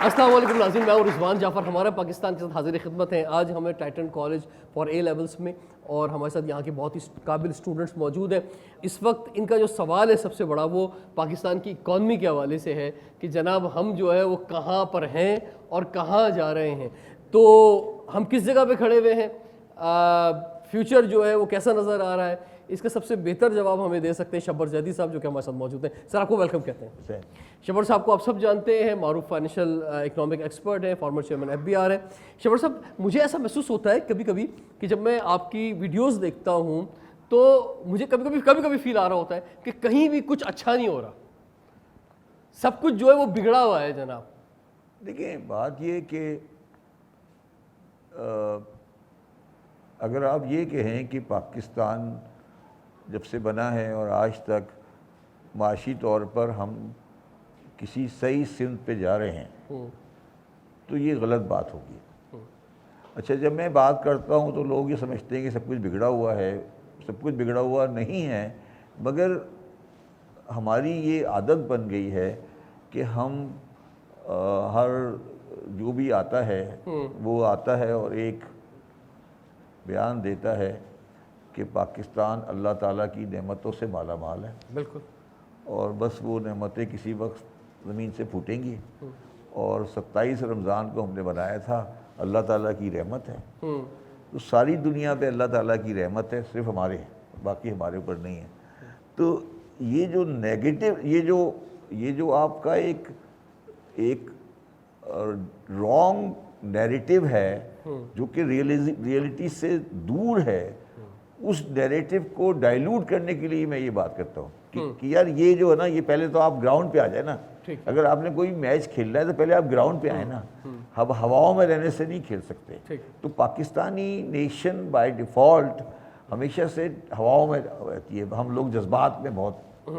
السلام علیکم ناظرین، میں ہوں رضوان جعفر، ہمارا پاکستان کے ساتھ حاضر خدمت ہیں۔ آج ہمیں Titan college for A levels میں، اور ہمارے ساتھ یہاں کے بہت ہی قابل اسٹوڈنٹس موجود ہیں۔ اس وقت ان کا جو سوال ہے سب سے بڑا، وہ پاکستان کی اکانومی کے حوالے سے ہے کہ جناب ہم جو ہے وہ کہاں پر ہیں اور کہاں جا رہے ہیں، تو ہم کس جگہ پہ کھڑے ہوئے ہیں، فیوچر جو ہے وہ کیسا نظر آ رہا ہے، اس کا سب سے بہتر جواب ہمیں دے سکتے ہیں شبر زیدی صاحب جو کہ ہمارے ساتھ موجود ہیں۔ سر آپ کو ویلکم کہتے ہیں۔ شبر صاحب کو آپ سب جانتے ہیں، معروف فائنینشیل اکنامک ایکسپرٹ ہیں، فارمر چیئرمین FBR ہیں۔ شبر صاحب، مجھے ایسا محسوس ہوتا ہے کبھی کبھی کہ جب میں آپ کی ویڈیوز دیکھتا ہوں تو مجھے کبھی کبھی فیل آ رہا ہوتا ہے کہ کہیں بھی کچھ اچھا نہیں ہو رہا، سب کچھ جو ہے وہ بگڑا ہوا ہے جناب۔ دیکھیں، بات یہ کہ اگر آپ یہ کہیں کہ پاکستان جب سے بنا ہے اور آج تک معاشی طور پر ہم کسی صحیح سمت پہ جا رہے ہیں تو یہ غلط بات ہوگی۔ اچھا، جب میں بات کرتا ہوں تو لوگ یہ سمجھتے ہیں کہ سب کچھ بگڑا ہوا ہے۔ سب کچھ بگڑا ہوا نہیں ہے، مگر ہماری یہ عادت بن گئی ہے کہ ہم ہر جو بھی آتا ہے وہ آتا ہے اور ایک بیان دیتا ہے کہ پاکستان اللہ تعالیٰ کی نعمتوں سے مالا مال ہے، بالکل، اور بس وہ نعمتیں کسی وقت زمین سے پھوٹیں گی، اور 27 رمضان کو ہم نے بنایا تھا اللہ تعالیٰ کی رحمت ہے، تو ساری دنیا پہ اللہ تعالیٰ کی رحمت ہے، صرف ہمارے باقی ہمارے اوپر نہیں ہے۔ تو یہ جو نیگیٹو، یہ جو آپ کا ایک رانگ نیریٹو ہے جو کہ ریئلٹی سے دور ہے، اس نیریٹو کو ڈائیلوٹ کرنے کے لیے میں یہ بات کرتا ہوں کہ یار یہ جو ہے نا، یہ پہلے تو آپ گراؤنڈ پہ آ جائے نا۔ اگر آپ نے کوئی میچ کھیلنا ہے تو پہلے آپ گراؤنڈ پہ آئیں نا، اب ہواؤں میں رہنے سے نہیں کھیل سکتے۔ تو پاکستانی نیشن بائی ڈیفالٹ ہمیشہ سے ہواؤں میں رہتی ہے، ہم لوگ جذبات میں بہت،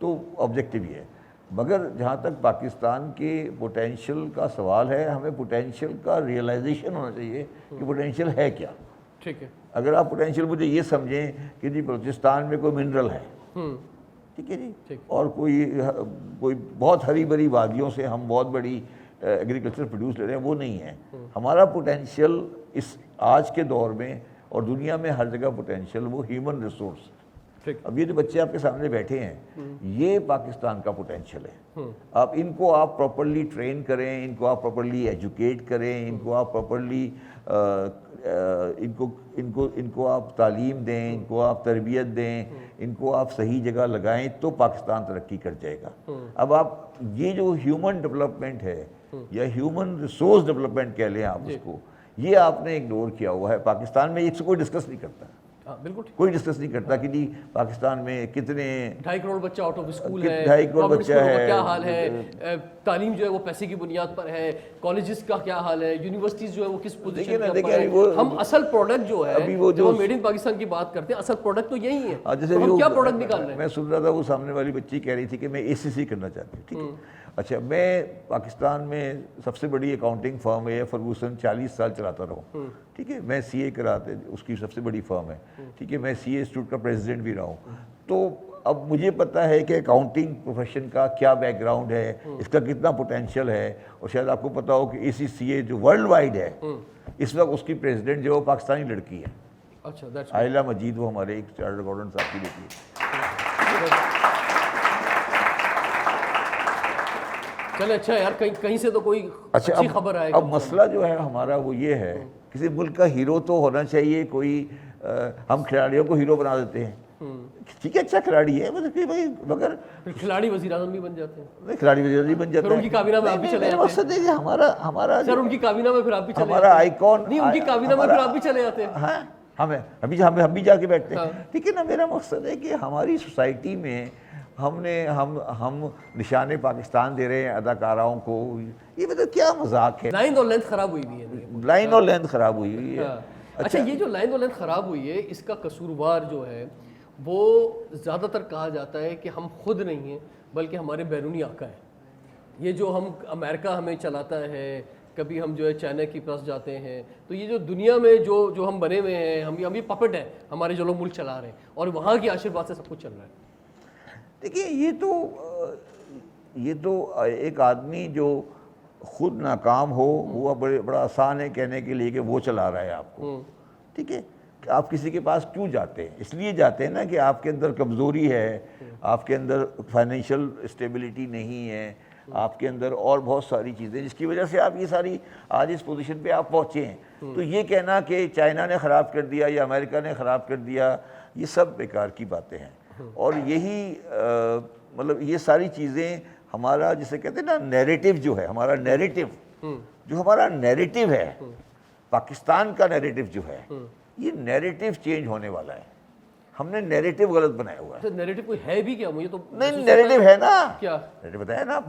تو آبجیکٹیو یہ ہے۔ مگر جہاں تک پاکستان کے پوٹینشیل کا سوال ہے، ہمیں پوٹینشیل کا ریئلائزیشن ہونا چاہیے کہ پوٹینشیل ہے کیا۔ ٹھیک ہے، اگر آپ پوٹینشیل مجھے یہ سمجھیں کہ جی بلوچستان میں کوئی منرل ہے، ٹھیک ہے جی، اور کوئی بہت ہری بھری وادیوں سے ہم بہت بڑی ایگریکلچر پروڈیوس لے رہے ہیں، وہ نہیں ہے ہمارا پوٹینشیل اس آج کے دور میں، اور دنیا میں ہر جگہ پوٹینشیل وہ ہیومن ریسورس۔ اب یہ جو بچے آپ کے سامنے بیٹھے ہیں، یہ پاکستان کا پوٹینشیل ہے۔ آپ ان کو آپ پراپرلی ٹرین کریں، ان کو آپ پراپرلی ایجوکیٹ کریں، ان کو آپ پراپرلی ان کو آپ تعلیم دیں، ان کو آپ تربیت دیں، ان کو آپ صحیح جگہ لگائیں تو پاکستان ترقی کر جائے گا۔ اب آپ یہ جو ہیومن ڈیولپمنٹ ہے یا ہیومن ریسورس ڈیولپمنٹ کہہ لیں آپ اس کو، یہ آپ نے اگنور کیا ہوا ہے۔ پاکستان میں اس سے کوئی ڈسکس نہیں کرتا، بالکل کوئی ڈسکس نہیں کرتا کہ جی پاکستان میں کتنے 2.5 کروڑ بچہ آؤٹ آف اسکول ہے، 2.5 کروڑ بچہ ہے، کیا حال ہے، تعلیم جو ہے وہ پیسے کی بنیاد پر ہے، کالجز کا کیا حال ہے، یونیورسٹیز جو ہے وہ کس پوزیشن پر ہے۔ ہم اصل پروڈکٹ جو ہے، جب ہم میڈ ان پاکستان کی بات کرتے ہیں، اصل پروڈکٹ تو یہی ہے، ہم کیا پروڈکٹ نکال رہے ہیں۔ میں سن رہا تھا وہ سامنے والی بچی کہہ رہی تھی کہ میں ACC کرنا چاہتی ہوں، ٹھیک ہے۔ اچھا، میں پاکستان میں سب سے بڑی اکاؤنٹنگ فرم ہے فرگوسن، 40 سال چلاتا رہا ہوں، ٹھیک ہے۔ میں CA کراتے، اس کی سب سے بڑی فرم ہے، ٹھیک ہے۔ میں CA انسٹیٹیوٹ کا پریزیڈنٹ بھی رہا ہوں۔ تو اب مجھے پتہ ہے کہ اکاؤنٹنگ پروفیشن کا کیا بیک گراؤنڈ ہے، اس کا کتنا پوٹینشیل ہے، اور شاید آپ کو پتہ ہو کہ ACCA جو ورلڈ وائڈ ہے، اس وقت اس کی پریزیڈنٹ جو پاکستانی لڑکی ہے، اچھا، عائلہ مجید، وہ ہمارے ایک چارٹرڈ اکاؤنٹنٹ صاحب کی بیٹی ہے۔ چلے اچھا یار، کہیں سے تو کوئی اچھی خبر آئے گی۔ اب مسئلہ جو ہے ہمارا وہ یہ ہے، کسی ملک کا ہیرو تو ہونا چاہیے کوئی، ہم کھلاڑیوں کو ہیرو بنا دیتے ہیں، ٹھیک ہے، اچھا کھلاڑی ہے مطلب کہ بھائی، مگر کھلاڑی وزیر اعظم بھی بن جاتے ہیں، کھلاڑی وزیر اعظم بن جاتے ہیں، ان کی کابینہ میں آپ بھی چلے جاتے ہیں۔ مقصد ہے کہ ہمارا سر ان کی کابینہ میں پھر آپ بھی چلے ہمارا آئیکن، نہیں، ان کی کابینہ میں پھر آپ بھی چلے جاتے ہیں۔ ہاں، ہم بھی جا کے بیٹھتے ہیں، ٹھیک ہے نا۔ میرا مقصد ہے کہ ہماری سوسائٹی میں ہم نشان پاکستان دے رہے ہیں اداکاراؤں کو، یہ مطلب کیا مذاق ہے۔ لائن اور لینتھ خراب ہوئی ہوئی ہے، لائن اور لینتھ خراب ہوئی ہوئی ہے۔ اچھا، یہ جو لائن اور لینتھ خراب ہوئی ہے، اس کا قصوروار جو ہے وہ زیادہ تر کہا جاتا ہے کہ ہم خود نہیں ہیں بلکہ ہمارے بیرونی آقا ہیں۔ یہ جو ہم امریکہ ہمیں چلاتا ہے، کبھی ہم جو ہے چائنا کی پاس جاتے ہیں، تو یہ جو دنیا میں جو ہم بنے ہوئے ہیں، ہم یہ پپٹ ہیں ہمارے جو لوگ ملک چلا رہے ہیں، اور وہاں کی آشیرواد سے سب کچھ چل رہا ہے۔ دیکھیے، یہ تو ایک آدمی جو خود ناکام ہو وہ بڑا آسان ہے کہنے کے لیے کہ وہ چلا رہا ہے آپ کو. ٹھیک ہے, کہ آپ کسی کے پاس کیوں جاتے ہیں؟ اس لیے جاتے ہیں نا کہ آپ کے اندر کمزوری ہے, آپ کے اندر فائنینشیل اسٹیبلٹی نہیں ہے, آپ کے اندر اور بہت ساری چیزیں جس کی وجہ سے آپ یہ ساری آج اس پوزیشن پہ آپ پہنچے ہیں. تو یہ کہنا کہ چائنا نے خراب کر دیا یا امریکہ نے خراب کر دیا, یہ سب بیکار کی باتیں ہیں. اور یہی مطلب یہ ساری چیزیں ہمارا جسے کہتے ہیں نا نیریٹو جو ہے, ہمارا نیریٹو جو ہمارا نیریٹو ہے, پاکستان کا نیریٹو جو ہے, یہ نیریٹو چینج ہونے والا ہے. ہم نے نیریٹو غلط بنایا ہوا ہے. نیریٹو کوئی ہے بھی کیا؟ مجھے تو نہیں, نیریٹو ہے نا, کیا نیریٹو بتایا نا,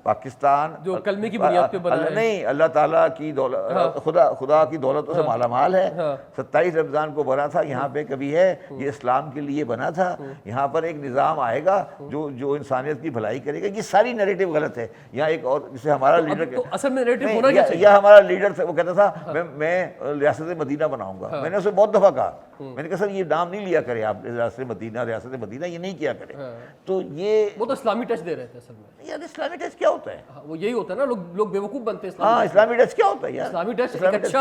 پاکستان جو کلمے کی بنیاد پہ بنا ہے. نہیں, اللہ تعالیٰ کی دولت, خدا کی دولتوں سے مالا مال ہے. 27 رمضان کو بنا تھا یہاں پہ, کبھی ہے یہ اسلام کے لیے بنا تھا. یہاں پر ایک نظام آئے گا جو انسانیت کی بھلائی کرے گا. یہ ساری نیریٹو غلط ہے. یہاں ایک اور جسے ہمارا لیڈر, اصل میں نیریٹو ہونا کیا چاہیے؟ یہ ہمارا لیڈر تھا, وہ کہتا تھا میں ریاست مدینہ بناؤں گا. میں نے اسے بہت دفعہ کہا, میں نے کہا سر یہ نام نہیں لیا کرے آپ, ریاست مدینہ یہ نہیں کیا کرے. تو یہ وہ تو اسلامی ٹچ دے رہے تھے اصل میں. یار اسلامی ٹچ کیا ہوتا ہے؟ وہ یہی ہوتا ہے نا, لوگ بیوقوف بنتے ہیں. ہاں, اسلامی ٹچ کیا ہوتا ہے یار؟ اسلامی ٹچ ایک اچھا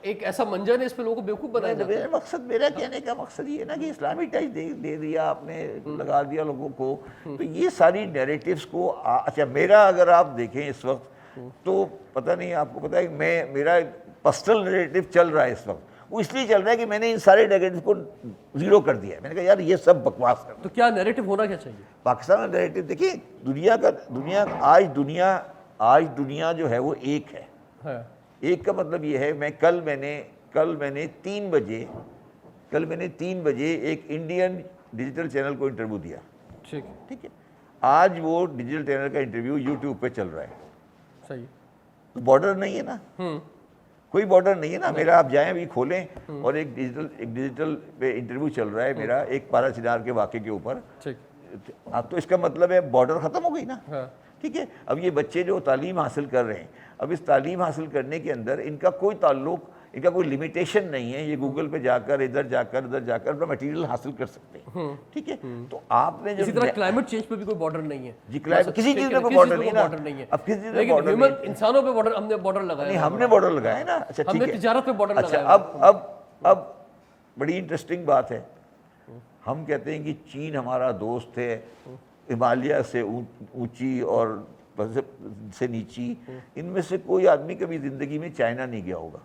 ایک ایسا منظر ہے, اس پہ لوگوں کو بیوقوف بنایا جاتا ہے. مقصد میرا کہنے کا مقصد یہ ہے نا کہ اسلامی ٹچ دے دیا آپ نے, لگا دیا لوگوں کو. تو یہ ساری نیریٹیوز کو اچھا میرا اگر آپ دیکھیں اس وقت تو پتہ نہیں آپ کو پتہ ہے میرا پرسنل نیریٹیو چل رہا ہے اس وقت. وہ اس لیے چل رہا ہے کہ میں نے ان سارے نیگیٹو کو زیرو کر دیا ہے. میں نے کہا یار یہ سب بکواس کر. تو کیا نیریٹو ہونا کیا چاہیے پاکستان کا نیریٹو دیکھیے, آج دنیا جو ہے وہ ایک ہے. ایک کا مطلب یہ ہے, کل میں نے 3 بجے ایک انڈین ڈیجیٹل چینل کو انٹرویو دیا. ٹھیک ہے, آج وہ ڈیجیٹل چینل کا انٹرویو یوٹیوب پہ چل رہا ہے. صحیح, تو بارڈر نہیں ہے نا, کوئی بارڈر نہیں ہے نا میرا. آپ جائیں ابھی کھولیں اور ایک ڈیجیٹل پہ انٹرویو چل رہا ہے میرا ایک پارا چنار کے واقعے کے اوپر. اب تو اس کا مطلب ہے بارڈر ختم ہو گئی نا. ٹھیک ہے, اب یہ بچے جو تعلیم حاصل کر رہے ہیں, اب اس تعلیم حاصل کرنے کے اندر ان کا کوئی تعلق, ان کا کوئی لمیٹیشن نہیں ہے. یہ گوگل پہ جا کر ادھر جا کر اپنا مٹیریل حاصل کر سکتے ہیں. ٹھیک ہے, تو آپ نے اسی طرح کلائمیٹ چینج پہ بھی کوئی بارڈر نہیں ہے. جی, کسی چیز میں کوئی بارڈر نہیں ہے. اب کسی چیز میں بارڈر نہیں ہے. انسانوں پہ بارڈر, ہم نے بارڈر لگایا. نہیں, ہم نے بارڈر لگایا ہے نا. اچھا ہم ٹھیک نے ہے, تجارت پہ بارڈر لگایا. اچھا اب بڑی انٹرسٹنگ بات ہے. ہم کہتے ہیں کہ چین ہمارا دوست ہے, ہمالیہ سے اونچی اور سے نیچی, ان میں سے کوئی آدمی کبھی زندگی میں چائنا نہیں گیا ہوگا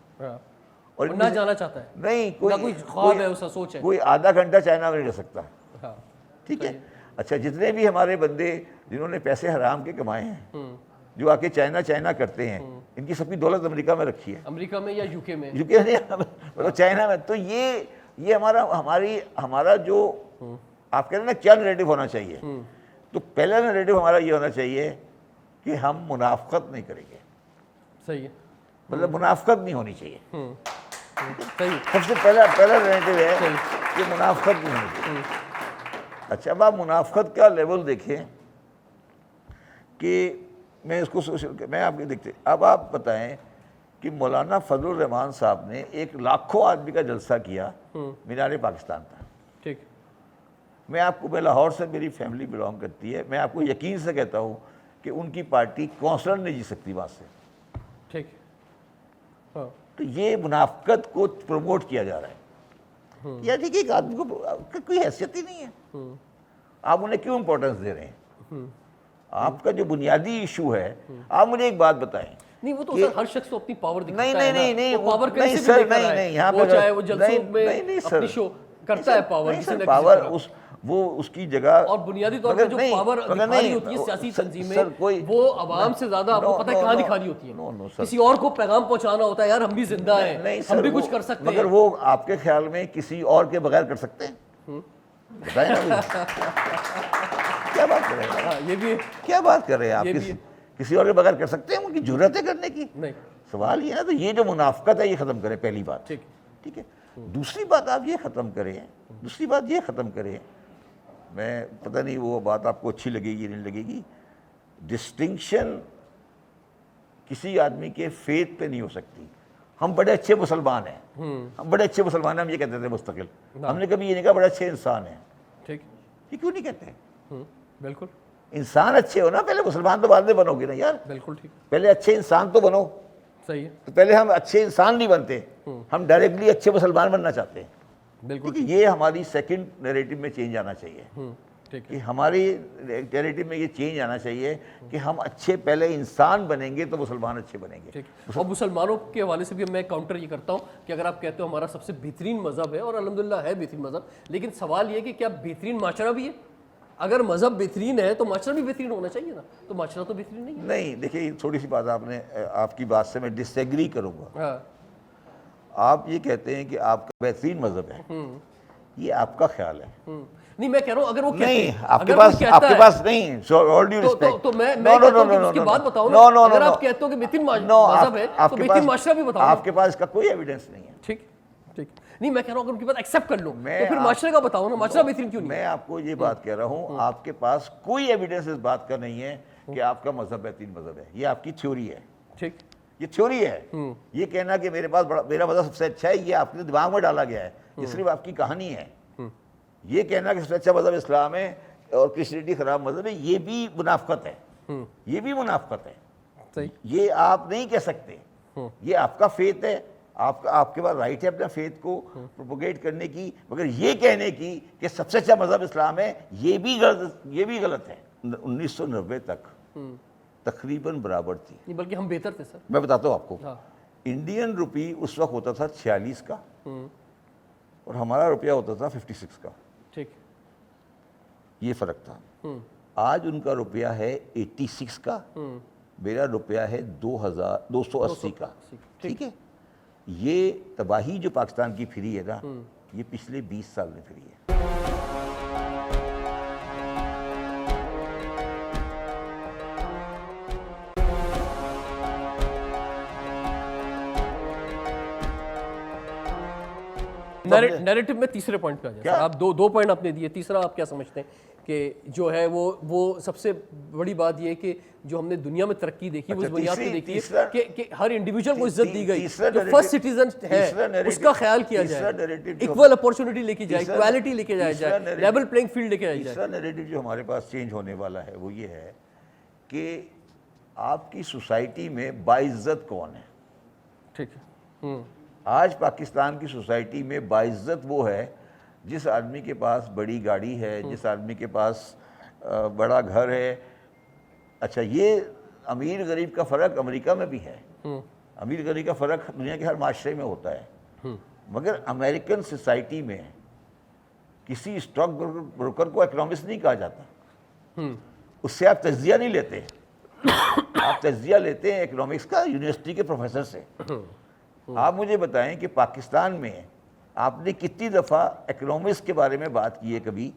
اور نہ جانا چاہتا ہے. نہیں, کوئی خواب ہے, اس کا سوچ ہے. کوئی آدھا گھنٹہ چائنا میں نہیں رہ سکتا. ٹھیک ہے, اچھا جتنے بھی ہمارے بندے جنہوں نے پیسے حرام کے کمائے ہیں, جو آ کے چائنا کرتے ہیں, ان کی سب کی دولت امریکہ میں رکھی ہے. امریکہ میں یا یوکے میں, مطلب چائنا میں. تو یہ ہمارا جو آپ کہہ رہے ہیں نا کیا نیریٹو ہونا چاہیے, تو پہلا نیریٹو ہمارا یہ ہونا چاہیے کہ ہم منافقت نہیں کریں گے. صحیح ہے, مطلب منافقت نہیں ہونی چاہیے. صحیح, سب سے پہلا نیریٹو ہے کہ منافقت نہیں ہونی چاہیے. اچھا, اب آپ منافقت کا لیول دیکھیں کہ میں آپ کے دیکھتے, اب آپ بتائیں کہ مولانا فضل الرحمان صاحب نے 1 لاکھوں آدمی کا جلسہ کیا مینار پاکستان پر. ٹھیک, میں لاہور سے میری فیملی بلانگ کرتی ہے, میں آپ کو یقین سے کہتا ہوں کہ ان کی پارٹی کونسلر نہیں جی سکتی وہاں سے. ٹھیک, تو یہ منافقت کو پروموٹ کیا جا رہا ہے. یا ٹھیک ہے, ایک آدمی کو کوئی حیثیت ہی نہیں ہے, آپ انہیں کیوں امپورٹنس دے رہے ہیں؟ آپ کا جو بنیادی ایشو ہے, آپ مجھے ایک بات بتائیں. نہیں, وہ تو ہر شخص تو اپنی پاور دکھاتا ہے. نہیں, پاور کیسے بھی دیکھ رہا ہے, وہ چاہے وہ جلسوں میں اپنی شو کرتا ہے پاور, پاور وہ اس کی جگہ. اور بنیادی طور پر جو پاور دکھانی ہوتی ہے سیاسی تنظیمیں, وہ عوام سے زیادہ آپ کو پتہ ہے کہاں دکھانی ہوتی ہے. کسی اور کو پیغام پہنچانا ہوتا ہے, یار ہم بھی زندہ ہیں, ہم بھی کچھ کر سکتے ہیں. مگر وہ آپ کے خیال میں کسی اور کے بغیر کر سکتے ہیں؟ بتائیں نا, کیا بات کر رہے ہیں, یہ بھی کیا بات کر رہے ہیں آپ, کسی اور کے بغیر کر سکتے ہیں؟ ان کی جرأت ہے کرنے کی. نہیں, سوال یہ ہے نا, تو یہ جو منافقت ہے یہ ختم کریں, پہلی بات. ٹھیک ہے, دوسری بات آپ یہ ختم کریں, میں پتہ نہیں وہ بات آپ کو اچھی لگے گی نہیں لگے گی, ڈسٹنکشن کسی آدمی کے فیتھ پہ نہیں ہو سکتی. ہم بڑے اچھے مسلمان ہیں, ہم یہ کہتے تھے مستقل, ہم نے کبھی یہ نہیں کہا بڑے اچھے انسان ہیں. ٹھیک, یہ کیوں نہیں کہتے؟ بالکل, انسان اچھے ہو نا, پہلے مسلمان تو بعد میں بنو گے نا یار, بالکل ٹھیک, پہلے اچھے انسان تو بنو. صحیح ہے, تو پہلے ہم اچھے انسان نہیں بنتے, ہم ڈائریکٹلی اچھے مسلمان بننا چاہتے ہیں. بالکل کہ یہ ہماری سیکنڈ نیریٹو میں چینج آنا چاہیے, ٹھیک ہے, کہ ہماری نیریٹو میں یہ چینج آنا چاہیے کہ ہم اچھے پہلے انسان بنیں گے تو مسلمان اچھے بنیں گے. ٹھیک. اور مسلمانوں کے حوالے سے بھی میں کاؤنٹر یہ کرتا ہوں کہ اگر آپ کہتے ہو ہمارا سب سے بہترین مذہب ہے, اور الحمدللہ ہے بہترین مذہب, لیکن سوال یہ کہ کیا بہترین معاشرہ بھی ہے؟ اگر مذہب بہترین ہے تو معاشرہ بھی بہترین ہونا چاہیے نا, تو معاشرہ تو بہترین نہیں ہے. نہیں دیکھیے, تھوڑی سی بات آپ کی بات سے میں ڈس ایگری کروں گا. ہاں, آپ یہ کہتے ہیں کہ آپ کا بہترین مذہب ہے, یہ آپ کا خیال ہے. نہیں میں کہہ رہا ہوں اگر وہ نہیں, آپ کے پاس نہیں, آل ڈیو رسپیکٹ, تو میں کہتا ہوں کہ اس کے بعد بتاؤ نا, اگر آپ کہتے ہو کہ بہترین مذہب ہے تو بہترین معاشرہ بھی بتاؤ. آپ کے پاس اس کا کوئی ایویڈنس نہیں ہے. ٹھیک ٹھیک, نہیں میں کہہ رہا ہوں اگر ان کی بات ایکسیپٹ کر لوں تو پھر معاشرے کا بتاؤ نا, معاشرہ بہترین کیوں نہیں؟ میں آپ کو یہ بات کہہ رہا ہوں, آپ کے پاس کوئی ایویڈنس اس بات کا نہیں ہے کہ آپ کا مذہب بہترین مذہب ہے. یہ آپ کی تھیوری ہے. ٹھیک, یہ تھیوری ہے. یہ کہنا کہ میرے پاس میرا مذہب سب سے اچھا ہے, یہ آپ کے دماغ میں ڈالا گیا ہے, یہ صرف آپ کی کہانی ہے. یہ کہنا کہ سب سے اچھا مذہب اسلام ہے اور کرسچینٹی خراب مذہب ہے, یہ بھی منافقت ہے. یہ بھی منافقت ہے. صحیح, یہ آپ نہیں کہہ سکتے. یہ آپ کا فیتھ ہے, آپ کے پاس رائٹ ہے اپنا فیتھ کو پروپوگیٹ کرنے کی, مگر یہ کہنے کی کہ سب سے اچھا مذہب اسلام ہے, یہ بھی غلط ہے. 1990 تک تقریباً برابر تھی. نہیں بلکہ ہم بہتر تھے سر. میں بتاتا ہوں آپ کو, انڈین روپی اس وقت ہوتا تھا 46 کا, اور ہمارا روپیہ ہوتا تھا 56 کا. ٹھیک, یہ فرق تھا. آج ان کا روپیہ ہے 86 کا, میرا روپیہ ہے 280 کا. ٹھیک ہے, یہ تباہی جو پاکستان کی پھری ہے نا, یہ پچھلے 20 سال میں پھری ہے. نیریٹو میں تیسرے پوائنٹ پہ آ جائیں. آپ دو پوائنٹ آپ نے دیے, تیسرا آپ کیا سمجھتے ہیں کہ جو ہے وہ سب سے بڑی بات یہ ہے کہ جو ہم نے دنیا میں ترقی دیکھی وہ اس بنیاد پہ دیکھی ہے کہ ہر انڈیویجول کو عزت دی گئی, جو فرسٹ سٹیزن ہے اس کا خیال کیا جائے, ایکول اپورچونٹی لے کے جائے, ایکوالٹی لے کے جائے, لیول پلینگ فیلڈ لے کے جائے. تیسرا نیریٹو جو ہمارے پاس چینج ہونے والا ہے وہ یہ ہے کہ آپ کی سوسائٹی میں باعزت کون ہے. ٹھیک ہے, آج پاکستان کی سوسائٹی میں باعزت وہ ہے جس آدمی کے پاس بڑی گاڑی ہے, جس آدمی کے پاس بڑا گھر ہے. اچھا, یہ امیر غریب کا فرق امریکہ میں بھی ہے, امیر غریب کا فرق دنیا کے ہر معاشرے میں ہوتا ہے, مگر امریکن سوسائٹی میں کسی اسٹاک بروکر کو اکنامسٹ نہیں کہا جاتا. اس سے آپ تجزیہ نہیں لیتے, آپ تجزیہ لیتے ہیں اکنامکس کا یونیورسٹی کے پروفیسر سے. آپ مجھے بتائیں کہ پاکستان میں آپ نے کتنی دفعہ اکنامکس کے بارے میں بات کی ہے کبھی,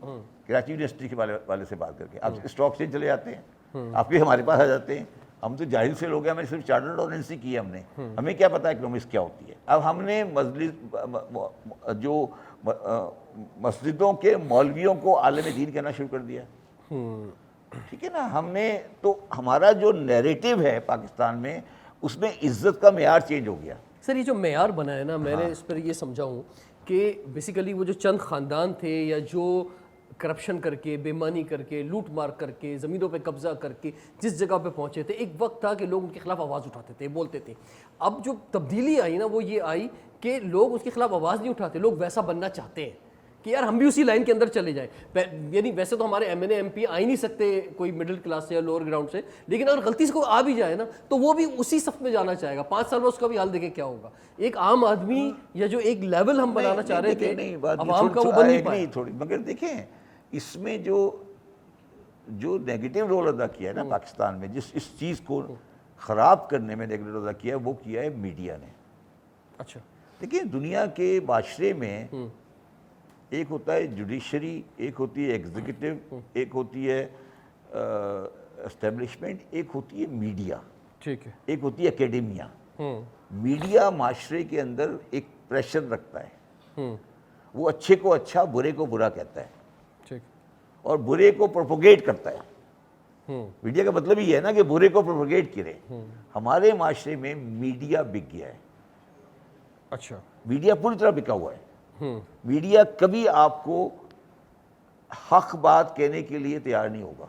کراچی یونیورسٹی کے والے سے بات کر کے. آپ اسٹاک سے چلے جاتے ہیں, آپ بھی ہمارے پاس آ جاتے ہیں. ہم تو جاہل سے لوگ ہیں, ہمیں صرف چارٹرڈ اکاؤنٹنسی کی ہے ہم نے, ہمیں کیا پتا اکنامکس کیا ہوتی ہے. اب ہم نے جو مسجدوں کے مولویوں کو عالم دین کہنا شروع کر دیا. ٹھیک ہے نا, ہم نے تو ہمارا جو نیریٹو ہے پاکستان میں اس میں عزت کا معیار چینج ہو گیا. سر یہ جو معیار بنا ہے نا, میں نے اس پر یہ سمجھا ہوں کہ بیسیکلی وہ جو چند خاندان تھے یا جو کرپشن کر کے, بےمانی کر کے, لوٹ مار کر کے, زمینوں پہ قبضہ کر کے جس جگہ پہ پہنچے تھے, ایک وقت تھا کہ لوگ ان کے خلاف آواز اٹھاتے تھے, بولتے تھے. اب جو تبدیلی آئی نا وہ یہ آئی کہ لوگ اس کے خلاف آواز نہیں اٹھاتے, لوگ ویسا بننا چاہتے ہیں کہ یار ہم بھی اسی لائن کے اندر چلے جائیں. یعنی ویسے تو ہمارے M N A M P آ ہی نہیں سکتے کوئی مڈل کلاس سے یا لوور گراؤنڈ سے, لیکن اگر غلطی سے کوئی آ بھی جائے نا تو وہ بھی اسی صف میں جانا چاہے گا. 5 سال میں اس کا بھی حال دیکھیں کیا ہوگا. ایک عام آدمی یا جو ایک لیول ہم بنانا چاہ رہے تھے عوام کا, وہ بن نہیں پائے. تھوڑی مگر دیکھیں اس میں جو نیگیٹو رول ادا کیا ہے نا پاکستان میں, جس اس چیز کو خراب کرنے میں نیگیٹو رول ادا کیا ہے, وہ کیا ہے میڈیا نے. اچھا دیکھیں دنیا کے معاشرے میں ایک ہوتا ہے جوڈیشری, ایک ہوتی ہے ایگزیکٹو, ایک ہوتی ہے اسٹیبلشمنٹ, ایک ہوتی ہے میڈیا, ٹھیک ہے, ایک ہوتی ہے اکیڈیمیا. میڈیا معاشرے کے اندر ایک پریشر رکھتا ہے, وہ اچھے کو اچھا, برے کو برا کہتا ہے, ٹھیک, اور برے کو پروپوگیٹ کرتا ہے. میڈیا کا مطلب یہ ہے نا کہ برے کو پروپوگیٹ کرے. ہمارے معاشرے میں میڈیا بک گیا ہے. اچھا, میڈیا پوری طرح بکا ہوا ہے. میڈیا کبھی آپ کو حق بات کہنے کے لیے تیار نہیں ہوگا.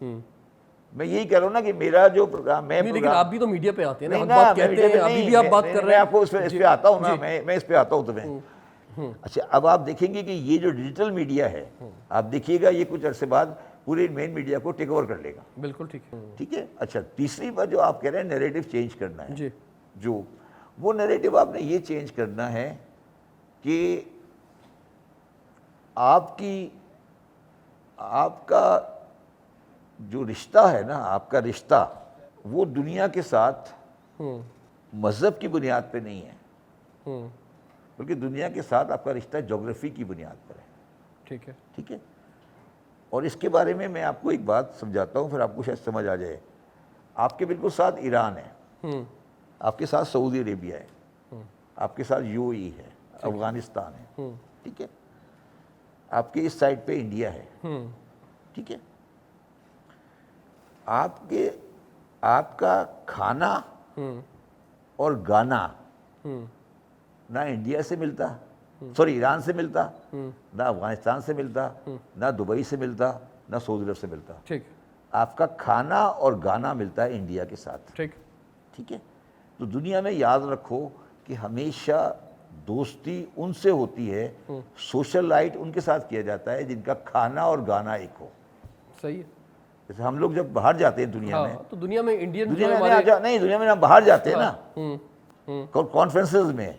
میں یہی کہہ رہا ہوں نا کہ میرا جو پروگرام میں لیکن آپ بھی تو میڈیا پہ آتے ہیں نا، نہیں حق نا، بات کہتے ہیں، ابھی بھی آپ بات کر رہے میں ہیں. آپ کو اس پہ آتا ہوں نا، میں اس پہ آتا ہوں تمہیں. اچھا اب آپ دیکھیں گے کہ یہ جو ڈیجیٹل میڈیا ہے، آپ دیکھیے گا یہ کچھ عرصے بعد پورے مین میڈیا کو ٹیک اوور کر لے گا. بالکل ٹھیک ہے. ٹھیک ہے. اچھا تیسری بات جو آپ کہہ رہے ہیں نیریٹو چینج کرنا ہے، جی جو وہ نیریٹو آپ نے یہ چینج کرنا ہے کہ آپ کا جو رشتہ ہے نا، آپ کا رشتہ وہ دنیا کے ساتھ مذہب کی بنیاد پہ نہیں ہے، بلکہ دنیا کے ساتھ آپ کا رشتہ جغرافی کی بنیاد پر ہے. ٹھیک ہے. ٹھیک ہے. اور اس کے بارے میں آپ کو ایک بات سمجھاتا ہوں، پھر آپ کو شاید سمجھ آ جائے. آپ کے بالکل ساتھ ایران ہے، آپ کے ساتھ سعودی عربیہ ہے، آپ کے ساتھ یو ای ہے، افغانستان ہے. ٹھیک ہے. آپ کے اس سائڈ پہ انڈیا ہے. ٹھیک ہے. آپ کا کھانا اور گانا نہ انڈیا سے ملتا، سوری ایران سے ملتا، نہ افغانستان سے ملتا، نہ دبئی سے ملتا، نہ سعودی عرب سے ملتا. ٹھیک. آپ کا کھانا اور گانا ملتا ہے انڈیا کے ساتھ. ٹھیک. ٹھیک ہے. تو دنیا میں یاد رکھو کہ ہمیشہ دوستی ان سے ہوتی ہے، سوشل لائٹ ان کے ساتھ کیا جاتا ہے جن کا کھانا اور گانا ایک ہو. صحیح ہے. جیسے ہم لوگ جب باہر جاتے ہیں دنیا میں، تو دنیا میں انڈین دنیا میں ہم باہر جاتے ہیں نا کانفرنسز میں،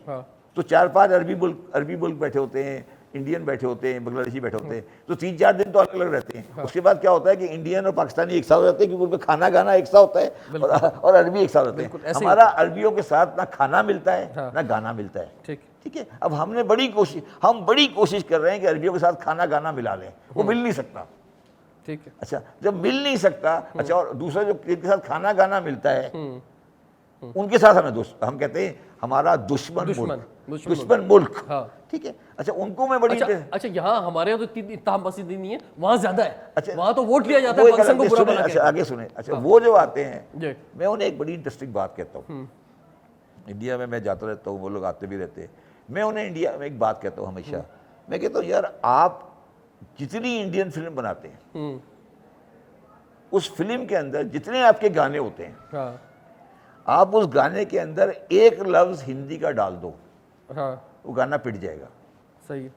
تو 4-5 عربی ملک بیٹھے ہوتے ہیں، انڈین بیٹھے ہوتے ہیں، بنگلہ دیشی بیٹھے ہوتے ہیں، تو 3-4 دن تو الگ الگ رہتے ہیں. اس کے بعد کیا ہوتا ہے کہ انڈین اور پاکستانی ایک ساتھ ہو جاتے ہیں کیونکہ ان کا کھانا گانا ایک ساتھ ہوتا ہے اور عربی ایک ساتھ ہوتے ہیں. ہمارا عربیوں کے ساتھ نہ کھانا ملتا ہے نہ گانا ملتا ہے. ٹھیک ہے. اب ہم بڑی کوشش کر رہے ہیں کہ عربیوں کے ساتھ کھانا گانا ملا لیں، وہ مل نہیں سکتا. ٹھیک ہے. اچھا جب مل نہیں سکتا، اچھا اور دوسرا جو کے ساتھ کھانا گانا ملتا ہے ان کے ساتھ ہم کہتے ہیں ہمارا دشمن ملک. ٹھیک ہے. اچھا ان کو میں بڑی اچھا یہاں ہمارے یہاں تو اتحاد پسندی نہیں ہے، وہاں زیادہ ہے، وہاں تو ووٹ لیا جاتا ہے پاکستان کو برا بنا کے. اچھا آگے سنیں. اچھا وہ جو آتے ہیں، میں انہیں ایک بڑی انٹرسٹنگ بات کہتا ہوں. انڈیا میں جاتا رہتا ہوں، وہ لوگ آتے بھی رہتے ہیں. میں انہیں انڈیا میں ایک بات کہتا ہوں ہمیشہ، میں کہتا ہوں یار آپ جتنی انڈین فلم بناتے ہیں اس فلم کے اندر جتنے آپ کے گانے ہوتے ہیں، آپ اس گانے کے اندر ایک لفظ ہندی کا ڈال دو، وہ گانا پٹ جائے گا. صحیح.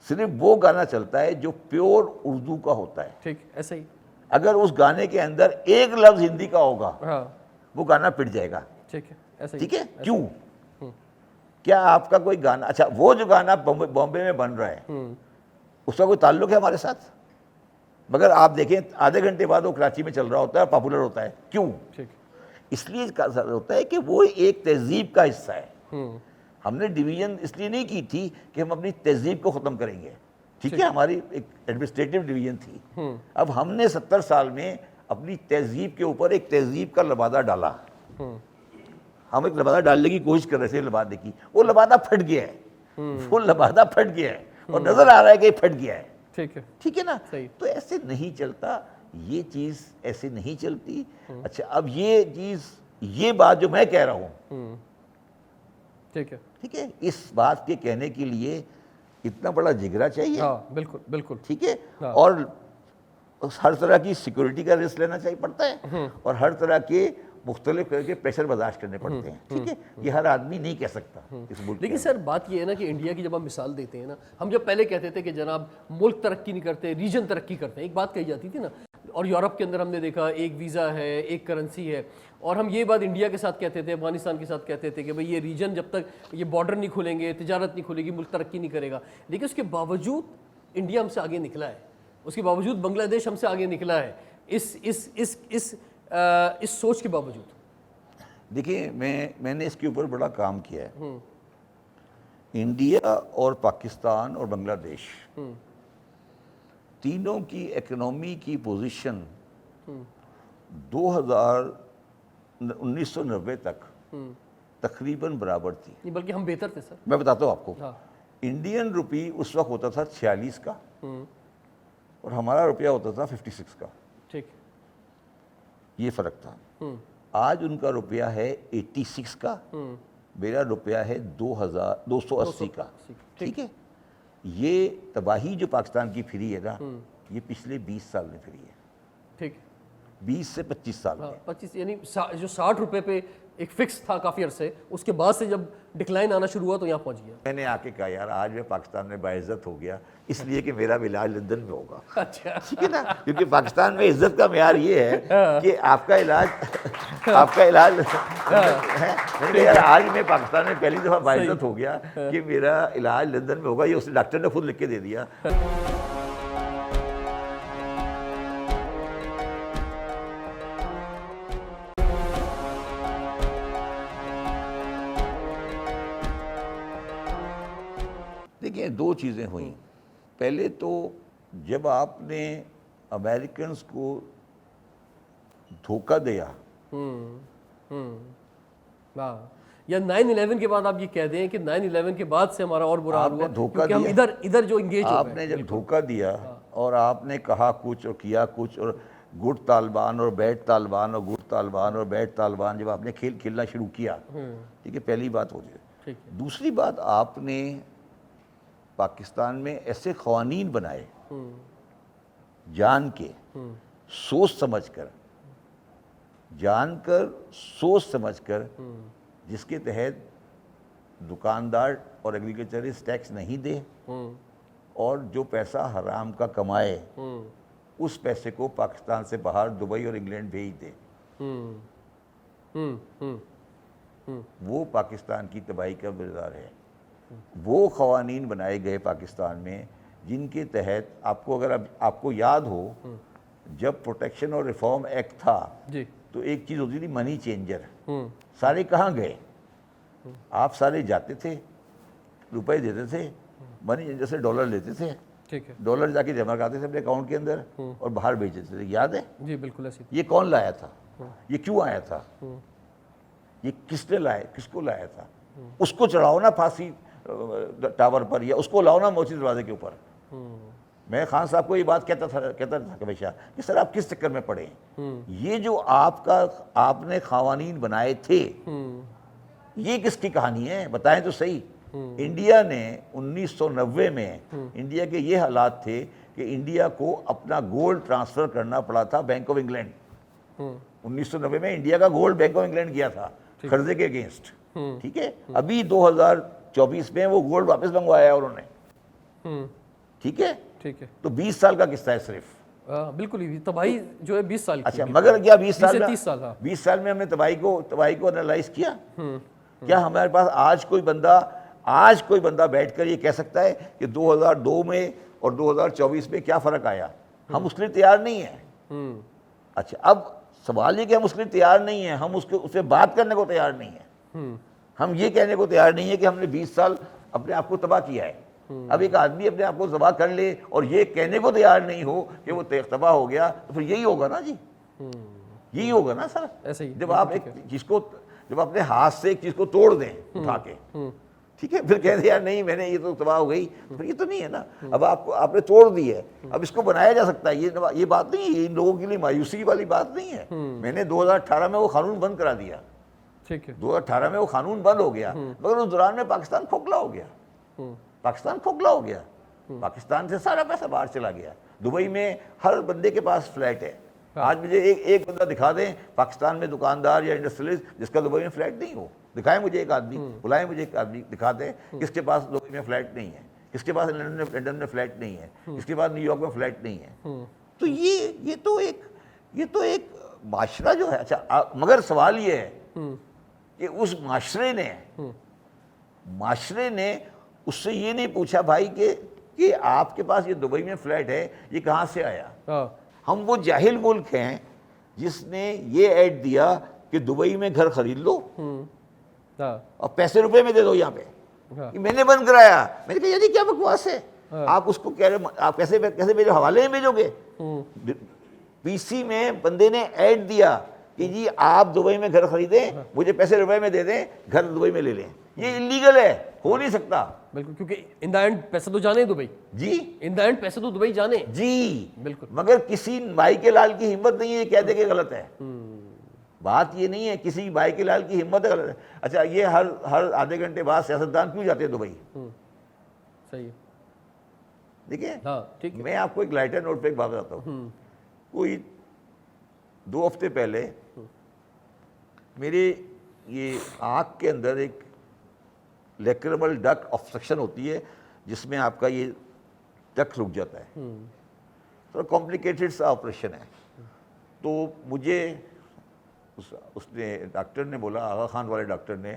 صرف وہ گانا چلتا ہے جو پیور اردو کا ہوتا ہے. ٹھیک. ایسا ہی اگر اس گانے کے اندر ایک لفظ ہندی کا ہوگا وہ گانا پٹ جائے گا. ٹھیک ہے. ایسا ہی. ٹھیک ہے. کیوں؟ کیا آپ کا کوئی گانا، اچھا وہ جو گانا بامبے میں بن رہا ہے اس کا کوئی تعلق ہے ہمارے ساتھ؟ مگر آپ دیکھیں آدھے گھنٹے بعد وہ کراچی میں چل رہا ہوتا ہے اور پاپولر ہوتا ہے. کیوں؟ اس لیے ہوتا ہے کہ وہ ایک تہذیب کا حصہ ہے. ہم نے ڈویژن اس لیے نہیں کی تھی کہ ہم اپنی تہذیب کو ختم کریں گے. ٹھیک ہے. ہماری ایک ایڈمنسٹریٹو ڈویژن تھی. اب ہم نے 70 سال میں اپنی تہذیب کے اوپر ایک تہذیب کا لبادہ ڈالا. ہم ایک لبادہ ڈالنے کی کوشش کر رہے تھے لبادے کی، وہ لبادہ پھٹ گیا ہے، اور نظر آ رہا ہے کہ یہ پھٹ گیا ہے. ٹھیک ہے نا. تو ایسے نہیں چلتا، یہ چیز ایسے نہیں چلتی. اچھا اب یہ بات جو میں کہہ رہا ہوں، ٹھیک ہے، اس بات کے کہنے کے لیے اتنا بڑا جگرا چاہیے. بالکل بالکل. ٹھیک ہے. اور ہر طرح کی سیکورٹی کا رسک لینا چاہیے پڑتا ہے، اور ہر طرح کے مختلف طرح کے پریشر برداشت کرنے پڑتے ہیں. ٹھیک ہے. یہ ہر آدمی نہیں کہہ سکتا اس ملک. لیکن سر بات یہ ہے نا کہ انڈیا کی جب ہم مثال دیتے ہیں نا، ہم جب پہلے کہتے تھے کہ جناب ملک ترقی نہیں کرتے، ریجن ترقی کرتے ہیں، ایک بات کہی جاتی تھی نا. اور یورپ کے اندر ہم نے دیکھا ایک ویزا ہے، ایک کرنسی ہے. اور ہم یہ بات انڈیا کے ساتھ کہتے تھے، افغانستان کے ساتھ کہتے تھے کہ بھئی یہ ریجن جب تک یہ بارڈر نہیں کھلیں گے، تجارت نہیں کھلے گی، ملک ترقی نہیں کرے گا. لیکن اس کے باوجود انڈیا ہم سے آگے نکلا ہے، اس کے باوجود بنگلہ دیش ہم سے آگے نکلا ہے اس سوچ کے باوجود. دیکھیں میں نے اس کے اوپر بڑا کام کیا ہے. انڈیا اور پاکستان اور بنگلہ دیش تینوں کی اکنامی کی پوزیشن 1990 تک تقریباً برابر تھی. بلکہ ہم بہتر تھے سر. میں بتاتا ہوں آپ کو. انڈین روپی اس وقت ہوتا تھا 46 کا اور ہمارا روپیہ ہوتا تھا 56 کا. ٹھیک. یہ فرق تھا. آج ان کا روپیہ ہے 86 کا، میرا روپیہ ہے 280 کا. ٹھیک ہے. یہ تباہی جو پاکستان کی پھری ہے نا، یہ پچھلے 20 سال میں پھری ہے. ٹھیک 20 سے 25 سال میں. 25 یعنی جو 60 روپے پہ ایک فکس تھا کافی عرصے, اس کے بعد سے جب ڈکلائن آنا شروع ہوا تو یہاں پہنچ گیا. میں نے آ کے کہا یار آج میں پاکستان میں باعزت ہو گیا اس لیے کہ میرا علاج لندن میں ہوگا. اچھا ٹھیک ہے نا, کیونکہ پاکستان میں عزت کا معیار یہ ہے کہ آپ کا علاج یار آج میں پاکستان میں پہلی دفعہ باعزت ہو گیا کہ میرا علاج لندن میں ہوگا. یہ اس ڈاکٹر نے خود لکھ کے دے دیا. دیکھیں دو چیزیں ہوئیں. پہلے تو جب آپ نے امریکنز کو دھوکہ دیا, یا 9/11 کے بعد آپ یہ کہہ دیں کہ 9/11 کے بعد سے ہمارا اور برا حال ہوا کیونکہ ہم ادھر جو انگیج ہو آپ نے جب دھوکہ دیا اور آپ نے کہا کچھ اور کیا کچھ, اور گڈ طالبان اور بیڈ طالبان اور گڈ طالبان اور بیڈ طالبان, جب آپ نے کھیل کھیلنا شروع کیا, ٹھیک ہے, پہلی بات ہو جائے. دوسری بات, آپ نے پاکستان میں ایسے قوانین بنائے جان کے سوچ سمجھ کر, سوچ سمجھ کر, جس کے تحت دکاندار اور ایگریکلچرسٹ ٹیکس نہیں دے اور جو پیسہ حرام کا کمائے اس پیسے کو پاکستان سے باہر دبئی اور انگلینڈ بھیج دے. وہ پاکستان کی تباہی کا بازار ہے. وہ قوانین بنائے گئے پاکستان میں جن کے تحت آپ کو, اگر آپ کو یاد ہو, جب پروٹیکشن اور ریفارم ایکٹ تھا تو ایک چیز ہوتی تھی منی چینجر. سارے کہاں گئے؟ آپ سارے جاتے تھے, روپے دیتے تھے, منی چینجر سے ڈالر لیتے تھے, ڈالر جا کے جمع کراتے تھے اپنے اکاؤنٹ کے اندر اور باہر بھیج دیتے تھے. یاد ہے؟ جی بالکل ایسی. یہ کون لایا تھا؟ یہ کیوں آیا تھا؟ یہ کس نے لایا, کس کو لایا تھا؟ اس کو چڑھاؤ نا پھانسی ٹاور پر, یا اس کو لاؤ نا موچی دروازے کے اوپر. میں خان صاحب کو یہ بات کہتا تھا ہمیشہ کہ سر آپ کس چکر میں پڑے ہیں؟ یہ جو آپ نے قوانین بنائے تھے یہ کس کی کہانی ہے؟ بتائیں تو صحیح. انڈیا نے 1990 میں انڈیا کے یہ حالات تھے کہ انڈیا کو اپنا گولڈ ٹرانسفر کرنا پڑا تھا بینک آف انگلینڈ. 1990 میں انڈیا کا گولڈ بینک آف انگلینڈ گیا تھا قرضے کے اگینسٹ. ٹھیک ہے, ابھی 2024 میں وہ گولڈ واپس منگوایا ہے انہوں نے. ٹھیک ہے, تو 20 سال کا قصہ ہے صرف. بالکل ہی تباہی جو ہے 20 سال کی. اچھا, مگر کیا 20 سال میں ہم نے تباہی کو انالائز کیا؟ کیا ہمارے پاس آج کوئی بندہ بیٹھ کر یہ کہہ سکتا ہے کہ 2002 میں اور 2024 میں کیا فرق آیا؟ ہم اس کے لیے تیار نہیں ہیں. اچھا, اب سوال یہ کہ ہم اس کے لیے تیار نہیں ہیں, ہم اس سے بات کرنے کو تیار نہیں ہیں. ہم یہ کہنے کو تیار نہیں ہے کہ ہم نے 20 سال اپنے آپ کو تباہ کیا ہے. اب ایک آدمی اپنے آپ کو تباہ کر لے اور یہ کہنے کو تیار نہیں ہو کہ وہ تباہ ہو گیا, تو پھر یہی ہوگا نا جی, یہی ہوگا نا سر. جب آپ ایک چیز کو, جب اپنے ہاتھ سے ایک چیز کو توڑ دیں اٹھا کے, ٹھیک ہے, پھر کہہ دیں یار نہیں میں نے یہ تو تباہ ہو گئی, پھر یہ تو نہیں ہے نا. اب آپ نے توڑ دی ہے, اب اس کو بنایا جا سکتا ہے. یہ بات نہیں ہے, ان لوگوں کے لیے مایوسی والی بات نہیں ہے. میں نے 2018 میں وہ قانون بند کرا دیا. 2018 میں وہ قانون بند ہو گیا, مگر اس دوران میں پاکستان کھوکھلا ہو گیا. پاکستان سے سارا پیسہ باہر چلا گیا. دبئی میں ہر بندے کے پاس فلیٹ ہے. آج مجھے ایک بندہ دکھا دیں پاکستان میں دکاندار یا انڈسٹریلسٹ جس کا دبئی میں فلیٹ نہیں ہو. دکھائیں مجھے ایک آدمی, بلائیں مجھے ایک آدمی, دکھا دیں کس کے پاس دبئی میں فلیٹ نہیں ہے, کس کے پاس لندن میں فلیٹ نہیں ہے, کس کے پاس نیو یارک میں فلیٹ نہیں ہے. تو یہ تو ایک معاشرہ جو ہے. اچھا, مگر سوال یہ ہے کہ اس معاشرے نے اس سے یہ نہیں پوچھا بھائی کہ آپ کے پاس یہ دبئی میں فلیٹ ہے, یہ کہاں سے آیا؟ ہم وہ جاہل ملک ہیں جس نے یہ ایڈ دیا کہ دبئی میں گھر خرید لو اور پیسے روپے میں دے دو یہاں پہ, میں نے بند کرایا. میں نے کہا یعنی کیا بکواس ہے, آپ اس کو کہہ رہے آپ کیسے بھیجو, حوالے میں بھیجو گے؟ پی سی میں بندے نے ایڈ دیا کہ جی آپ دبئی میں گھر خریدیں, مجھے پیسے روپے میں دے دیں, گھر دبئی میں لے لیں. یہ انلیگل ہے, ہو نہیں سکتا. بالکل, کیونکہ ان دا اینڈ پیسے تو جانے Dubai. G, in the and پیسے تو دبئی جانے. جی بالکل, مگر کسی بھائی کے لال کی ہمت نہیں ہے یہ کہہ دے کہ غلط ہے. بات یہ نہیں ہے, کسی بھائی کے لال کی ہمت ہے غلط ہے. اچھا, یہ ہر آدھے گھنٹے بعد سیاستدان کیوں جاتے ہیں دبئی؟ صحیح ہے. دیکھیں, میں آپ کو ایک لائٹر نوٹ پہ ایک بات بتاتا ہوں. کوئی 2 ہفتے پہلے میرے یہ آنکھ کے اندر ایک لیکرمل ڈک آبسٹرکشن ہوتی ہے جس میں آپ کا یہ ڈک رک جاتا ہے. تھوڑا کمپلیکیٹڈ سا آپریشن ہے. تو مجھے اس نے ڈاکٹر نے بولا, آغا خان والے ڈاکٹر نے,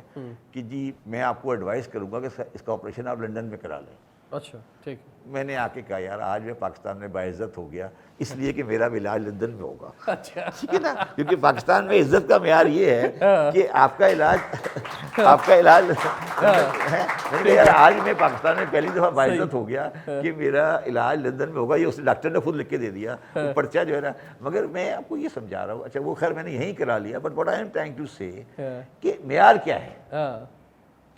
کہ جی میں آپ کو ایڈوائز کروں گا کہ اس کا آپریشن آپ لنڈن میں کرا لیں. اچھا ٹھیک. میں نے آ کے کہا یار آج میں پاکستان میں باعزت ہو گیا اس لیے کہ میرا علاج لندن میں ہوگا. اچھا ٹھیک ہے نا, کیونکہ پاکستان میں عزت کا معیار یہ ہے کہ آپ کا علاج یار آج میں پاکستان میں پہلی دفعہ باعزت ہو گیا کہ میرا علاج لندن میں ہوگا. یہ اس ڈاکٹر نے خود لکھ کے دے دیا وہ پرچہ جو ہے نا. مگر میں آپ کو یہ سمجھا رہا ہوں, اچھا وہ خیر میں نے یہیں کرا لیا, but what I am trying to say کہ معیار کیا ہے,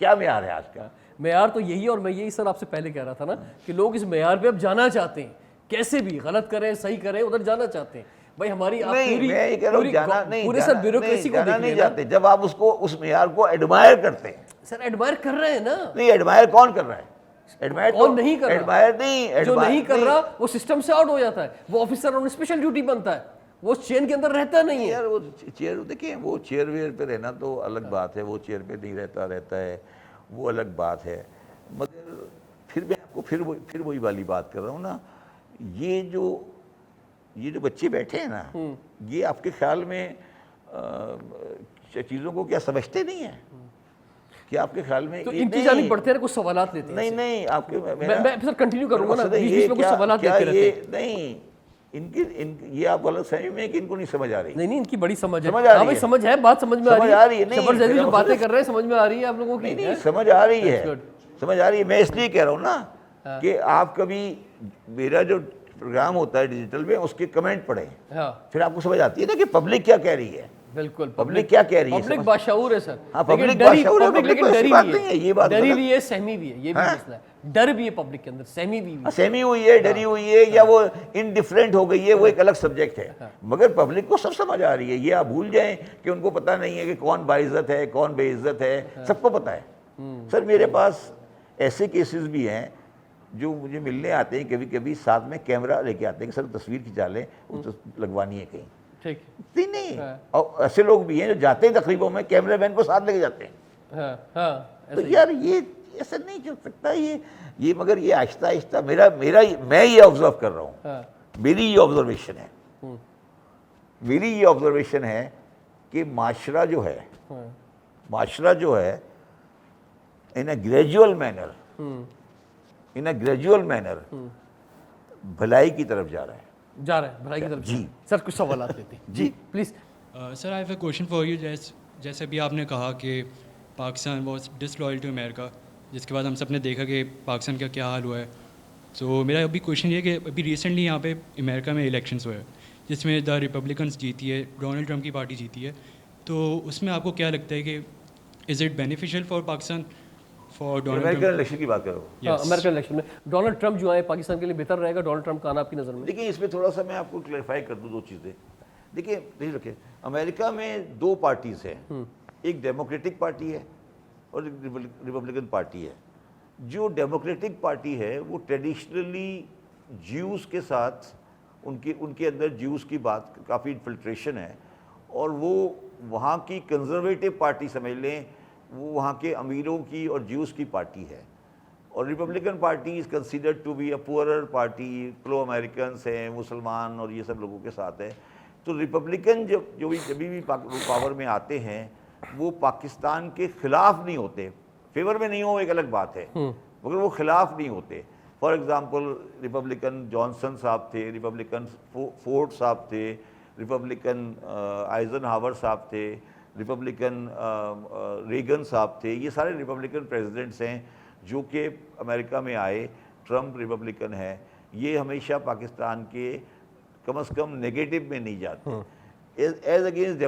کیا معیار ہے آج کا. معیار تو یہی, اور میں یہی سر آپ سے پہلے کہہ رہا تھا نا کہ لوگ اس معیار پہ اب جانا چاہتے ہیں, کیسے بھی غلط کریں صحیح کریں ادھر جانا چاہتے ہیں. بھائی ہماری پورے سر بیوروکریسی کو نہیں جاتے. جب آپ اس معیار کو ایڈمائر کرتے ہیں. سر ایڈمائر کر رہے ہیں نا. نہیں, ایڈمائر کون کر رہا ہے؟ ایڈمائر کون نہیں کر رہا. ایڈمائر نہیں, جو نہیں کر رہا وہ سسٹم سے آؤٹ ہو جاتا ہے. وہ آفیسر آن اسپیشل ڈیوٹی بنتا ہے, وہ چین کے اندر رہتا نہیں ہے. یار وہ چیئر دیکھیں, وہ چیئر ویئر پہ رہنا تو الگ بات ہے, وہ چیئر پہ نہیں رہتا ہے وہ الگ بات ہے. مگر پھر میں آپ کو پھر وہی والی بات کر رہا ہوں نا, یہ جو بچے بیٹھے ہیں نا, یہ آپ کے خیال میں چیزوں کو کیا سمجھتے نہیں ہیں؟ کہ آپ کے خیال میں تو ان کی جانب بڑھتے رہے, کچھ سوالات لیتے ہیں. نہیں آپ کے میں سر کنٹینیو کروں گا نا, بیچ میں کچھ سوالات لیتے رہتے ہیں. نہیں, یہ آپ غلط فہمی میں کہ ان کو نہیں سمجھ آ رہی. نہیں ان کی بڑی سمجھ ہے. ہاں بھائی سمجھ ہے, بات سمجھ میں آ رہی ہے. شبر زیدی جو باتیں کر رہے ہیں سمجھ میں آ رہی ہے آپ لوگوں کی. نہیں سمجھ آ رہی ہے, سمجھ آ رہی ہے. میں اس لیے کہہ رہا ہوں نا کہ آپ کبھی میرا جو پروگرام ہوتا ہے ڈیجیٹل میں اس کے کمنٹ پڑھیں, پھر آپ کو سمجھ آتی ہے نا کہ پبلک کیا کہہ رہی ہے. بالکل پبلک کیا کہہ رہی ہے. پبلک باشعور ہے سر. ہاں پبلک باشعور ہے, لیکن ڈری بھی ہے, یہ بات ڈری بھی ہے, سہمی بھی ہے. یہ بھی مسئلہ ہے, ڈر بھی ہے پبلک کے اندر, سہمی بھی ہے. سہمی ہوئی ہے, ڈری ہوئی ہے, یا وہ انڈیفرنٹ ہو گئی ہے, وہ ایک الگ سبجیکٹ ہے. مگر پبلک کو سب سمجھ آ رہی ہے. یہ آپ بھول جائیں کہ ان کو پتہ نہیں ہے کہ کون باعزت ہے کون بے عزت ہے, سب کو پتہ ہے. سر میرے پاس ایسے کیسز بھی ہیں جو مجھے ملنے آتے ہیں, کبھی کبھی ساتھ میں کیمرہ لے کے آتے ہیں کہ سر تصویر کھنچا لیں, لگوانی ہے کہیں. ٹھیک نہیں, اور ایسے لوگ بھی ہیں جو جاتے ہیں تقریبوں میں کیمرہ مین کو ساتھ لے کے جاتے ہیں. تو یار یہ ایسا نہیں چل سکتا. یہ مگر یہ آہستہ آہستہ میں یہ آبزرو کر رہا ہوں, میری یہ آبزرویشن ہے کہ معاشرہ جو ہے in a gradual manner بھلائی کی طرف جا رہا ہے. بھلائی کی طرف. جی سر کچھ سوالات لیتے ہیں. جی please. Sir I have a question for you. جیسے ابھی آپ نے کہا کہ Pakistan was disloyal to America, جس کے بعد ہم سب نے دیکھا کہ پاکستان کا کیا حال ہوا ہے. سو میرا ابھی کوشچن یہ کہ ابھی ریسنٹلی یہاں پہ امیرکا میں الیکشنس ہوئے جس میں دا ریپبلکنس جیتی ہے, ڈونلڈ ٹرمپ کی پارٹی جیتی ہے. تو اس میں آپ کو کیا لگتا ہے کہ is it beneficial for Pakistan for Donald Trump? American election کی بات کرو. امریکن الیکشن میں ڈونلڈ ٹرمپ جو آئے پاکستان کے لیے بہتر رہے گا ڈونلڈ ٹرمپ کا آنا آپ کی نظر میں؟ دیکھیں اس میں تھوڑا سا میں آپ کو کلیریفائی کر دوں 2 چیزیں. دیکھیں نہیں رکھیں, امریکہ میں 2 پارٹیز ہیں, ایک ڈیموکریٹک پارٹی ہے اور ایک ریپبلکن پارٹی ہے. جو ڈیموکریٹک پارٹی ہے وہ ٹریڈیشنلی جیوز کے ساتھ ان کے اندر جیوز کی بات کافی انفلٹریشن ہے, اور وہ وہاں کی کنزرویٹو پارٹی سمجھ لیں, وہ وہاں کے امیروں کی اور جیوز کی پارٹی ہے. اور republican party is considered to be a poorer party, pro Americans ہیں, مسلمان اور یہ سب لوگوں کے ساتھ ہے. تو ریپبلکن جو بھی پاور میں آتے ہیں وہ پاکستان کے خلاف نہیں ہوتے, فیور میں نہیں ہو ایک الگ بات ہے, مگر وہ خلاف نہیں ہوتے. فار ایگزامپل ریپبلکن جانسن صاحب تھے, ریپبلکن فورڈ صاحب تھے, ریپبلکن آئزن ہاور صاحب تھے, ریپبلکن ریگن صاحب تھے. یہ سارے ریپبلکن پریزیڈنٹس ہیں جو کہ امریکہ میں آئے. ٹرمپ ریپبلکن ہے. یہ ہمیشہ پاکستان کے کم از کم نیگیٹو میں نہیں جاتے. ایز اگینسٹ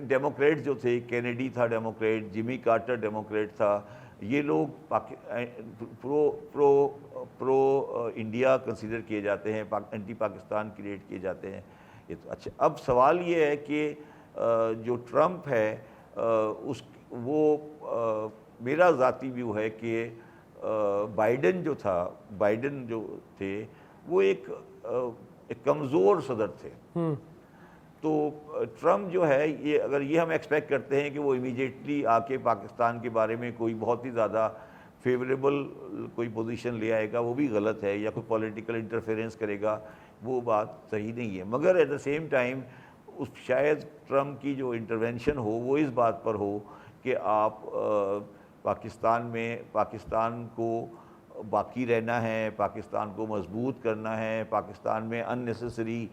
ڈیموکریٹ جو تھے, کینیڈی تھا ڈیموکریٹ, جمی کارٹر ڈیموکریٹ تھا, یہ لوگ پرو انڈیا کنسیڈر کیے جاتے ہیں, اینٹی پاکستان کریٹ کیے جاتے ہیں. یہ تو اچھا. اب سوال یہ ہے کہ جو ٹرمپ ہے وہ میرا ذاتی ویو ہے کہ بائیڈن جو تھے وہ ایک کمزور صدر تھے. تو ٹرمپ جو ہے یہ اگر یہ ہم ایکسپیکٹ کرتے ہیں کہ وہ امیڈیٹلی آ کے پاکستان کے بارے میں کوئی بہت ہی زیادہ فیوریبل کوئی پوزیشن لے آئے گا، وہ بھی غلط ہے، یا کوئی پولیٹیکل انٹرفیرنس کرے گا، وہ بات صحیح نہیں ہے. مگر ایٹ دا سیم ٹائم شاید ٹرمپ کی جو انٹرونشن ہو وہ اس بات پر ہو کہ آپ پاکستان کو باقی رہنا ہے، پاکستان کو مضبوط کرنا ہے، پاکستان میں ان نیسیسری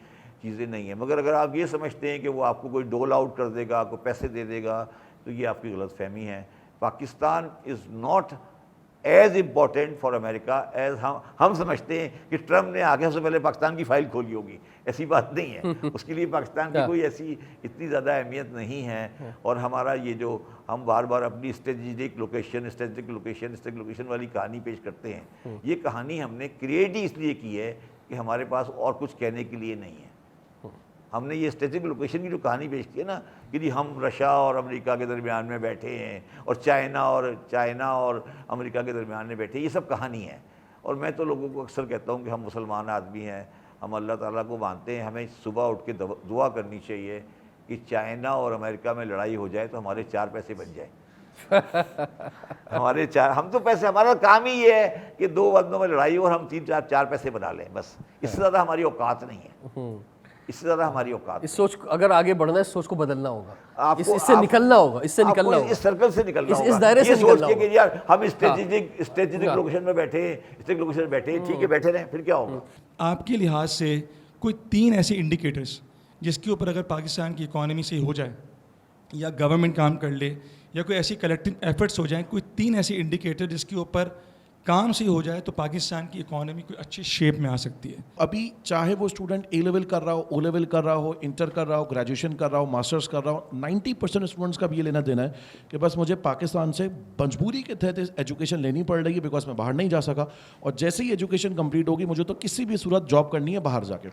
چیزیں نہیں ہیں. مگر اگر آپ یہ سمجھتے ہیں کہ وہ آپ کو کوئی ڈول آؤٹ کر دے گا، کوئی پیسے دے دے گا، تو یہ آپ کی غلط فہمی ہے. Pakistan is not as important for America as ہم سمجھتے ہیں کہ ٹرمپ نے آگے سب سے پہلے پاکستان کی فائل کھولی ہوگی. ایسی بات نہیں ہے، اس کے لیے پاکستان کی کوئی ایسی اتنی زیادہ اہمیت نہیں ہے. اور ہمارا یہ جو ہم بار بار اپنی اسٹریٹجک لوکیشن والی کہانی پیش کرتے ہیں، یہ کہانی ہم نے کریٹ ہی اس لیے کی ہے کہ ہمارے پاس اور کچھ کہنے کے لیے نہیں ہے. ہم نے یہ اسٹریٹجک لوکیشن کی جو کہانی پیش کی ہے نا کہ جی ہم رشیا اور امریکہ کے درمیان میں بیٹھے ہیں، اور چائنا اور امریکہ کے درمیان میں بیٹھے ہیں، یہ سب کہانی ہے. اور میں تو لوگوں کو اکثر کہتا ہوں کہ ہم مسلمان آدمی ہیں، ہم اللہ تعالیٰ کو مانتے ہیں، ہمیں صبح اٹھ کے دعا کرنی چاہیے کہ چائنا اور امریکہ میں لڑائی ہو جائے تو ہمارے 4 پیسے بن جائیں. ہم تو پیسے، ہمارا کام ہی یہ ہے کہ 2 بندوں میں لڑائی ہو اور ہم 4 پیسے بنا لیں، بس. اس سے زیادہ ہماری اوقات نہیں ہے، اس سے زیادہ ہماری اوقات. اس سوچ اگر آگے بڑھنا ہے، اس سوچ کو بدلنا ہوگا، اس سے نکلنا ہوگا، اس سرکل سے نکلنا ہوگا، اس دائرے سے نکلنا ہوگا. کہ یار ہم اسٹریٹجک لوکیشن میں بیٹھے، ٹھیک ہے بیٹھے رہیں، پھر کیا ہوگا. آپ کے لحاظ سے کوئی 3 ایسے انڈیکیٹرز جس کے اوپر اگر پاکستان کی اکانومی سے ہو جائے، یا گورنمنٹ کام کر لے، یا کوئی ایسی کلیکٹیو ایفرٹس ہو جائیں، کوئی 3 ایسے انڈیکیٹر جس کے اوپر کام سے ہو جائے تو پاکستان کی اکانومی کوئی اچھی شیپ میں آ سکتی ہے؟ ابھی چاہے وہ اسٹوڈنٹ اے لیول کر رہا ہو، او لیول کر رہا ہو، انٹر کر رہا ہو، گریجویشن کر رہا ہو، ماسٹرز کر رہا ہو، 90% اسٹوڈنٹس کا بھی یہ لینا دینا ہے کہ بس مجھے پاکستان سے مجبوری کے تحت ایجوکیشن لینی پڑ رہی ہے بیکاز میں باہر نہیں جا سکا، اور جیسے ہی ایجوکیشن کمپلیٹ ہوگی مجھے تو کسی بھی صورت جاب کرنی ہے باہر جا کے.